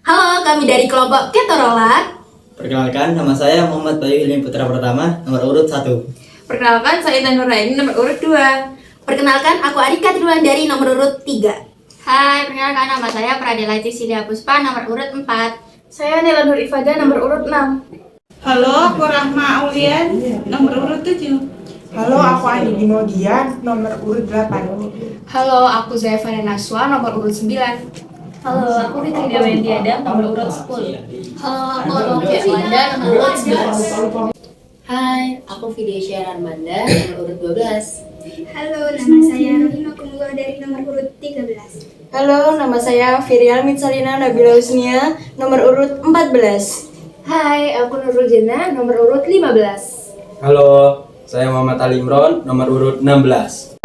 Halo, kami dari kelompok Ketorola. Perkenalkan, nama saya Muhammad Bayu Hilmi Putra Pertama, nomor urut 1. Perkenalkan, saya Intan Nuraini, nomor urut 2. Perkenalkan, aku Arika Triwandari, nomor urut 3. Hai, perkenalkan nama saya Pradela Cicilia Puspa, nomor urut 4. Saya Nila Nur Ifada, nomor urut 6. Halo, aku Rahma Aulian, nomor urut 7. Halo, aku Andi Dimodian, nomor urut 8. Halo, aku Zaifana Naswa, nomor urut 9. Halo, aku Fitri Dewendi Adam, nomor urut 10. Halo, aku Olivia Wanda, nomor urut 11. Hai, aku Vidya Armanda, nomor urut 12. Halo, nama saya Rohima Kumullah dari nomor urut 13. Halo, nama saya Virial Mitsalina Nabila Husnia, nomor urut 14. Hai, aku Nurul Jena, nomor urut 15. Halo, saya Muhammad Ali Imron, nomor urut 16.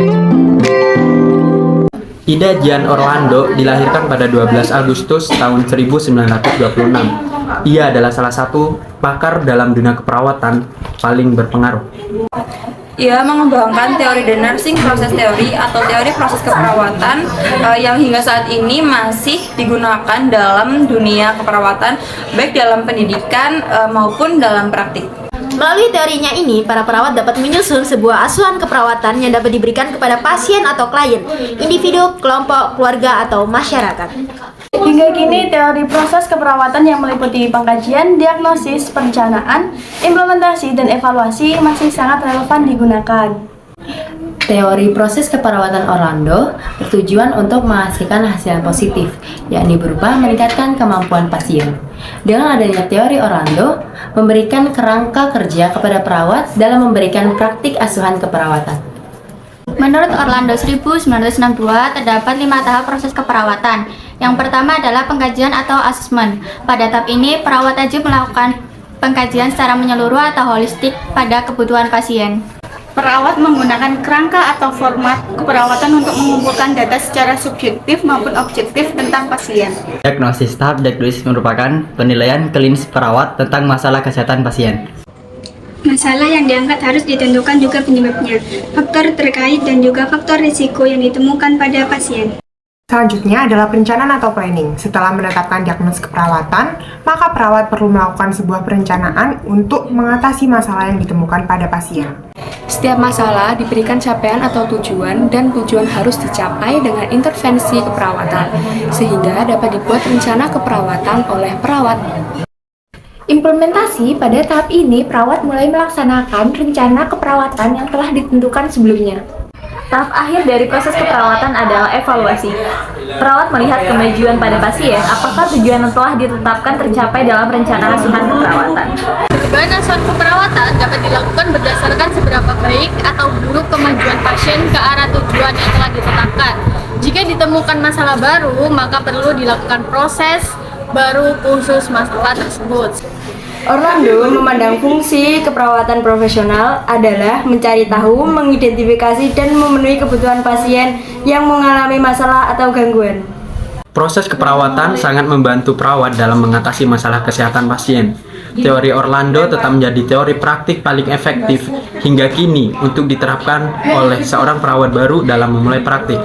Ida Jian Orlando dilahirkan pada 12 Agustus tahun 1926. Ia adalah salah satu pakar dalam dunia keperawatan paling berpengaruh. Ia mengembangkan teori de nursing proses teori atau teori proses keperawatan yang hingga saat ini masih digunakan dalam dunia keperawatan, baik dalam pendidikan maupun dalam praktik. Melalui teorinya ini, para perawat dapat menyusun sebuah asuhan keperawatan yang dapat diberikan kepada pasien atau klien, individu, kelompok, keluarga, atau masyarakat. Hingga kini, teori proses keperawatan yang meliputi pengkajian, diagnosis, perencanaan, implementasi, dan evaluasi masih sangat relevan digunakan. Teori proses keperawatan Orlando bertujuan untuk menghasilkan hasil yang positif, yakni berupa meningkatkan kemampuan pasien. Dengan adanya teori Orlando, memberikan kerangka kerja kepada perawat dalam memberikan praktik asuhan keperawatan. Menurut Orlando 1962, terdapat 5 tahap proses keperawatan. Yang pertama adalah pengkajian atau asesmen. Pada tahap ini, perawat wajib melakukan pengkajian secara menyeluruh atau holistik pada kebutuhan pasien. Perawat menggunakan kerangka atau format keperawatan untuk mengumpulkan data secara subjektif maupun objektif tentang pasien. Diagnosis. Tahap diagnosis merupakan penilaian klinis perawat tentang masalah kesehatan pasien. Masalah yang diangkat harus ditentukan juga penyebabnya, faktor terkait dan juga faktor risiko yang ditemukan pada pasien. Selanjutnya adalah perencanaan atau planning. Setelah menetapkan diagnosis keperawatan, maka perawat perlu melakukan sebuah perencanaan untuk mengatasi masalah yang ditemukan pada pasien. Setiap masalah diberikan capaian atau tujuan, dan tujuan harus dicapai dengan intervensi keperawatan, sehingga dapat dibuat rencana keperawatan oleh perawat. Implementasi. Pada tahap ini, perawat mulai melaksanakan rencana keperawatan yang telah ditentukan sebelumnya. Tahap akhir dari proses keperawatan adalah evaluasi. Perawat melihat kemajuan pada pasien, apakah tujuan yang telah ditetapkan tercapai dalam rencana asuhan keperawatan. Perubahan asuhan keperawatan dapat dilakukan berdasarkan seberapa baik atau buruk kemajuan pasien ke arah tujuan yang telah ditetapkan. Jika ditemukan masalah baru, maka perlu dilakukan proses baru khusus masalah tersebut. Orlando memandang fungsi keperawatan profesional adalah mencari tahu, mengidentifikasi, dan memenuhi kebutuhan pasien yang mengalami masalah atau gangguan. Proses keperawatan sangat membantu perawat dalam mengatasi masalah kesehatan pasien. Teori Orlando tetap menjadi teori praktik paling efektif hingga kini untuk diterapkan oleh seorang perawat baru dalam memulai praktik.